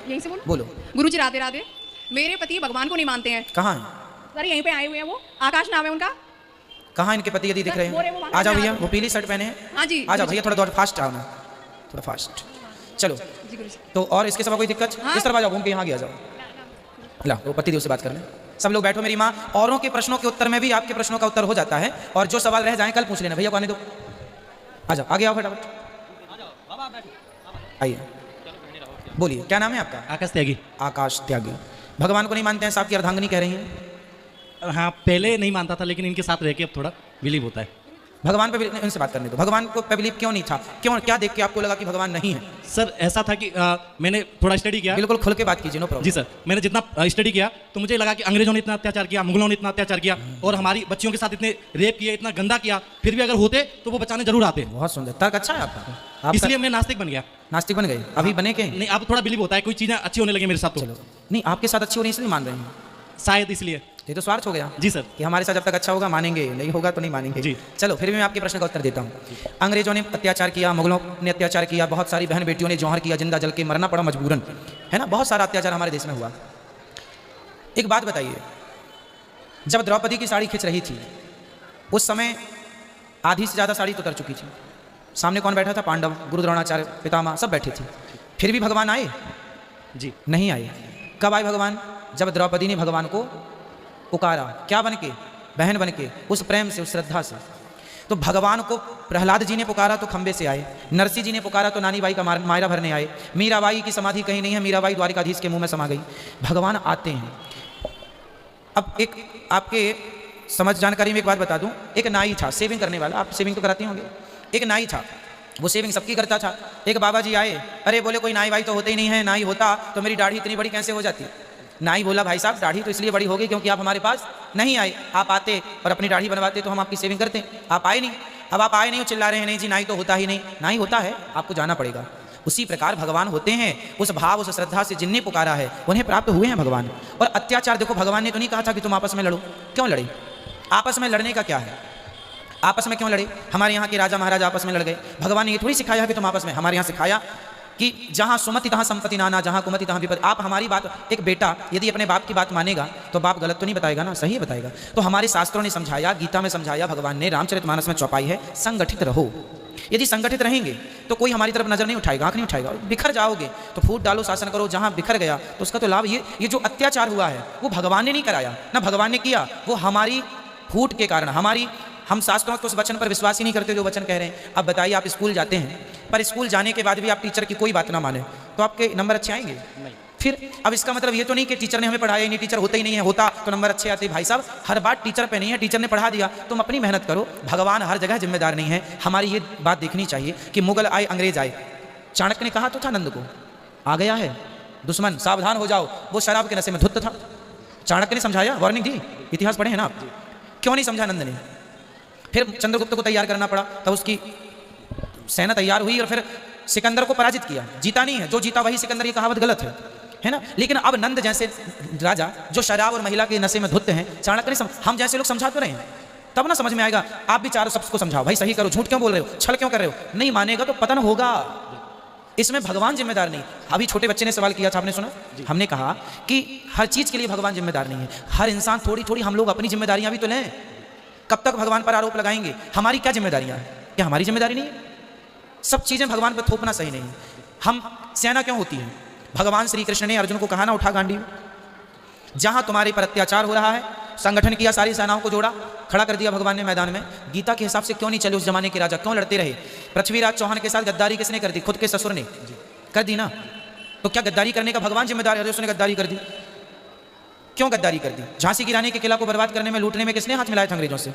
यहीं से बोलो। बोलो। गुरुजी राधे राधे। मेरे पति भगवान को नहीं मानते हैं। कहाँ है? सर यहीं पे आए हुए हैं वो, आकाश नाम है उनका। कहाँ इनके पति यदि दिख रहे हैं? आ जाओ भैया, वो पीली शर्ट पहने हैं। हाँ जी। आ जाओ भैया, थोड़ा फास्ट आओ ना, थोड़ा फास्ट। चलो जी गुरुजी। तो और इसके सिवा कोई दिक्कत? हाँ। इस तरफ आ जाओ, घूम के यहाँ आ जाओ। ला वो पतिदेव से बात कर लें। सब लोग बैठो मेरी माँ। औरों के प्रश्नों के उत्तर में भी आपके प्रश्नों का उत्तर हो जाता है, और जो सवाल रह जाए कल पूछ लेना। भैया को आने दो, आ जाओ, आगे आओ फटाफट, आइए। बोलिए, क्या नाम है आपका? आकाश त्यागी। आकाश त्यागी। भगवान को नहीं मानते हैं, साहब की अर्धांगिनी कह रही हैं। हाँ, पहले नहीं मानता था, लेकिन इनके साथ रह के अब थोड़ा बिलीव होता है। भगवान पे इनसे बात करने दो। भगवान को पे बिलीव क्यों नहीं था? क्यों, क्या देख के आपको लगा कि भगवान नहीं है? सर ऐसा था कि मैंने थोड़ा स्टडी किया। बिल्कुल खुल के बात कीजिए, नो प्रॉब्लम। जी सर, मैंने जितना स्टडी किया तो मुझे लगा कि अंग्रेजों ने इतना अत्याचार किया, मुगलों ने इतना अत्याचार किया, और हमारी बच्चियों के साथ इतने रेप किए, इतना गंदा किया, फिर भी अगर होते तो वो बचाने जरूर आते। बहुत सुंदर, तर्क अच्छा है आपका। इसलिए मैं नास्तिक बन गया। नास्तिक बन गए? अभी बने के? नहीं, अब थोड़ा बिलीव होता है, कोई चीजें अच्छी होने लगे मेरे साथ तो। चलो, नहीं आपके साथ अच्छी हो रही इसलिए मान रहे हैं, शायद इसलिए। ये तो स्वार्थ हो गया। जी सर। कि हमारे साथ जब तक अच्छा होगा मानेंगे, नहीं होगा तो नहीं मानेंगे। जी। चलो फिर भी मैं आपके प्रश्न का उत्तर देता हूँ। अंग्रेजों ने अत्याचार किया, मुगलों ने अत्याचार किया, बहुत सारी बहन बेटियों ने जौहर किया, जिंदा जल के मरना पड़ा मजबूरन, है ना। बहुत सारा अत्याचार हमारे देश में हुआ। एक बात बताइए, जब द्रौपदी की साड़ी खिंच रही थी उस समय आधी से ज़्यादा साड़ी तो उतर चुकी थी। सामने कौन बैठा था? पांडव, गुरु द्रोणाचार्य, पितामह सब बैठे थे। फिर भी भगवान आए? जी नहीं आए। कब आए भगवान? जब द्रौपदी ने भगवान को पुकारा। क्या बन के? बहन बन के, उस प्रेम से, उस श्रद्धा से। तो भगवान को प्रहलाद जी ने पुकारा तो खंबे से आए, नरसिंह जी ने पुकारा तो नानी बाई का मायरा भरने आए, मीराबाई की समाधि कहीं नहीं है, मीराबाई द्वारिकाधीश के मुंह में समा गई। भगवान आते हैं। अब एक आपके समझ जानकारी में एक बात बता दूं, एक नाई था सेविंग करने वाला, आप सेविंग तो कराते होंगे। एक नाई था, वो सेविंग सबकी करता था। एक बाबा जी आए, अरे बोले कोई नाई वाई तो होते ही नहीं है, नाई होता तो मेरी दाढ़ी इतनी बड़ी कैसे हो जाती। नाई बोला भाई साहब दाढ़ी तो इसलिए बड़ी होगी क्योंकि आप हमारे पास नहीं आए। आप आते और अपनी दाढ़ी बनवाते तो हम आपकी सेविंग करते। आप आए नहीं, अब आप आए नहीं, चिल्ला रहे हैं नहीं जी नाई तो होता ही नहीं। नाई होता है, आपको जाना पड़ेगा। उसी प्रकार भगवान होते हैं, उस भाव उस श्रद्धा से जिनने पुकारा है उन्हें प्राप्त हुए हैं भगवान। और अत्याचार देखो, भगवान ने तो नहीं कहा था कि तुम आपस में लड़ो। क्यों लड़े? आपस में लड़ने का क्या है? आपस में क्यों लड़े? हमारे यहाँ के राजा महाराजा आपस में लड़ गए। भगवान ने ये थोड़ी सिखाया है कि तुम आपस में। हमारे यहाँ सिखाया कि जहाँ सुमति तहाँ संपत्ति नाना, जहाँ कुमति तहाँ विपत्ति। आप हमारी बात, एक बेटा यदि अपने बाप की बात मानेगा तो बाप गलत तो नहीं बताएगा ना, सही बताएगा। तो हमारे शास्त्रों ने समझाया, गीता में समझाया, भगवान ने रामचरितमानस में चौपाई है, संगठित रहो। यदि संगठित रहेंगे तो कोई हमारी तरफ नजर नहीं उठाएगा, आंख नहीं उठाएगा। बिखर जाओगे तो फूट डालो, शासन करो। जहाँ बिखर गया तो उसका तो लाभ ये जो अत्याचार हुआ है वो भगवान ने नहीं कराया, ना भगवान ने किया, वो हमारी फूट के कारण, हम शास्त्रों के उस वचन पर विश्वास ही नहीं करते जो वचन कह रहे हैं। अब बताइए, आप स्कूल जाते हैं पर स्कूल जाने के बाद भी आप टीचर की कोई बात ना माने तो आपके नंबर अच्छे आएंगे? नहीं। फिर अब इसका मतलब ये तो नहीं कि टीचर ने हमें पढ़ाया ही नहीं, टीचर होता ही नहीं है, होता तो नंबर अच्छे आते। भाई साहब हर बात टीचर पे नहीं है, टीचर ने पढ़ा दिया, तुम अपनी मेहनत करो। भगवान हर जगह जिम्मेदार नहीं है। हमारी ये बात देखनी चाहिए कि मुगल आए, अंग्रेज आए, चाणक्य ने कहा तो था नंद को, आ गया है दुश्मन, सावधान हो जाओ। वो शराब के नशे में धुत था, चाणक्य ने समझाया, वार्निंग दी। इतिहास पढ़े हैं ना आप? क्यों नहीं समझा नंद ने? फिर चंद्रगुप्त को तैयार करना पड़ा, तब उसकी सेना तैयार हुई और फिर सिकंदर को पराजित किया। जीता नहीं है, जो जीता वही सिकंदर, ये कहावत गलत है ना। लेकिन अब नंद जैसे राजा जो शराब और महिला के नशे में धुत हैं, चाणक्य ने हम जैसे लोग समझा तो रहे हैं, तब ना समझ में आएगा। आप भी चारों सबको समझाओ, भाई सही करो, झूठ क्यों बोल रहे हो, छल क्यों कर रहे हो। नहीं मानेगा तो पतन होगा। इसमें भगवान जिम्मेदार नहीं। अभी छोटे बच्चे ने सवाल किया था, आपने सुना? हमने कहा कि हर चीज के लिए भगवान जिम्मेदार नहीं है। हर इंसान थोड़ी थोड़ी, हम लोग अपनी जिम्मेदारियां भी तो लें। कब तक भगवान पर आरोप लगाएंगे? हमारी क्या जिम्मेदारियां हैं? क्या हमारी जिम्मेदारी नहीं है? सब चीजें भगवान पर थोपना सही नहीं है। हम सेना क्यों होती है? भगवान श्री कृष्ण ने अर्जुन को कहा ना, उठा गांडी, जहां तुम्हारे पर अत्याचार हो रहा है, संगठन किया, सारी सेनाओं को जोड़ा, खड़ा कर दिया भगवान ने मैदान में। गीता के हिसाब से क्यों नहीं चले? उस जमाने के राजा क्यों लड़ते रहे? पृथ्वीराज चौहान के साथ गद्दारी किसने कर दी? खुद के ससुर ने कर दी ना। तो क्या गद्दारी करने का भगवान जिम्मेदार है? उसने गद्दारी कर दी। क्यों गद्दारी कर दी? झांसी की रानी के किला को बर्बाद करने में, लूटने में किसने हाथ मिलाया था? अंग्रेजों से।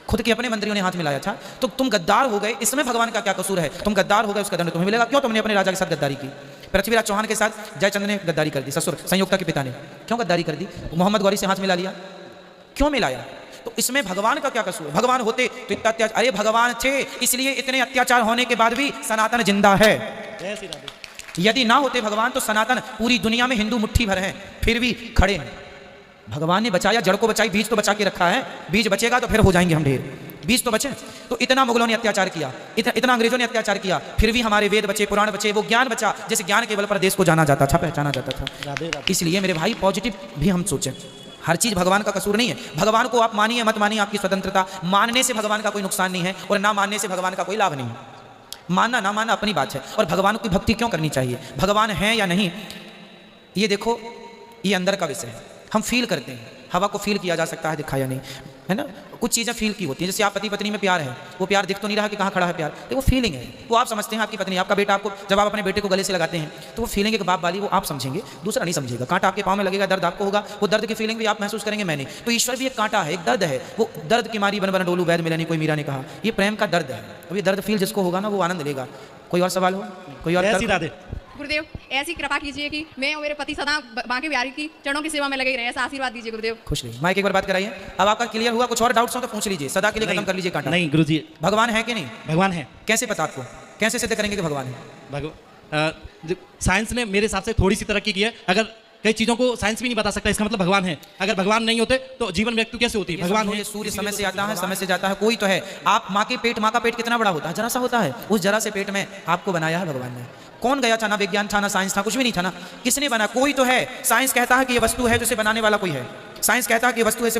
खुद के अपने मंत्रियों ने हाथ मिलाया था। तो तुम गद्दार हो गए, इसमें भगवान का क्या कसूर है? तुम गद्दार हो गए, उसका दंड तुम्हें मिलेगा। क्यों तुमने अपने राजा के साथ गद्दारी की? पृथ्वीराज चौहान के साथ जयचंद ने गद्दारी कर दी, ससुर संयुक्ता के पिता ने। क्यों गद्दारी कर दी? मोहम्मद गौरी से हाथ मिला लिया, क्यों मिलाया? तो इसमें भगवान का क्या कसूर है? भगवान होते तो इतना अत्याचार, अरे भगवान थे इसलिए इतने अत्याचार होने के बाद भी सनातन जिंदा है। यदि ना होते भगवान तो सनातन, पूरी दुनिया में हिंदू मुट्ठी भर हैं, फिर भी खड़े हैं। भगवान ने बचाया, जड़ को बचाई, बीज तो बचा के रखा है। बीज बचेगा तो फिर हो जाएंगे हम ढेर। 20 तो बचे। तो इतना मुगलों ने अत्याचार किया, इतना अंग्रेजों ने अत्याचार किया, फिर भी हमारे वेद बचे, पुराण बचे, वो ज्ञान बचा, जैसे ज्ञान के बल पर देश को जाना जाता था, पहचाना जाता था। इसलिए मेरे भाई पॉजिटिव भी हम सोचें, हर चीज़ भगवान का कसूर नहीं है। भगवान को आप मानिए मत मानिए, आपकी स्वतंत्रता, मानने से भगवान का कोई नुकसान नहीं है और ना मानने से भगवान का कोई लाभ नहीं है। मानना ना मानना अपनी बात है। और भगवान की भक्ति क्यों करनी चाहिए, भगवान है या नहीं, ये देखो, ये अंदर का विषय है। हम फील करते हैं, हवा को फील किया जा सकता है, दिखाया नहीं, है ना। कुछ चीज़ें फील की होती हैं, जैसे आप पति पत्नी में प्यार है, वो प्यार दिख तो नहीं रहा कि कहाँ खड़ा है प्यार, तो वो फीलिंग है, वो आप समझते हैं। आपकी पत्नी, आपका बेटा, आपको जब आप अपने बेटे को गले से लगाते हैं तो वो फीलिंग है कि बाप वाली, वो आप समझेंगे, दूसरा नहीं समझेगा। कांटा आपके पाँव में लगेगा, दर्द आपको होगा, वो दर्द की फीलिंग भी आप महसूस करेंगे। मैंने तो ईश्वर भी एक कांटा है, एक दर्द है, वो दर्द की मारी बन बन डोलू वैद मिलनी, कोई मीरा ने कहा, ये प्रेम का दर्द है। अब ये दर्द फील जिसको होगा ना, वो आनंद लेगा। कोई और सवाल हो, कोई और ऐसी राधे। गुरुदेव ऐसी कृपा कीजिए कि मैं और मेरे पति सदा बांके बिहारी की चरणों की सेवा में लगे रहे, ऐसा आशीर्वाद दीजिए गुरुदेव। खुश रहिए। माइक एक बार बात कराइए। अब आपका क्लियर हुआ, कुछ और डाउट्स हो तो पूछ लीजिए, सदा के लिए खत्म कर लीजिए कांटा। नहीं गुरुजी, भगवान है कि नहीं, भगवान है। कैसे पता आपको, कैसे सिद्ध करेंगे कि भगवान है? साइंस ने मेरे हिसाब से थोड़ी सी तरक्की की है। अगर कई चीज़ों को साइंस भी नहीं बता सकता, इसका मतलब भगवान है। अगर भगवान नहीं होते तो जीवन मृत्यु कैसे होती है? भगवान है। सूर्य समय से आता है, समय से जाता है, कोई तो है। आप माँ का पेट कितना बड़ा होता है, जरा सा होता है, उस जरा से पेट में आपको बनाया है भगवान ने। कौन गया था, ना विज्ञान था ना साइंस था, कुछ भी नहीं था ना, किसने बना, कोई तो है। साइंस कहता है कि ये वस्तु है, जिसे बनाने वाला कोई है। साइंस कहता है कि ये वस्तु है,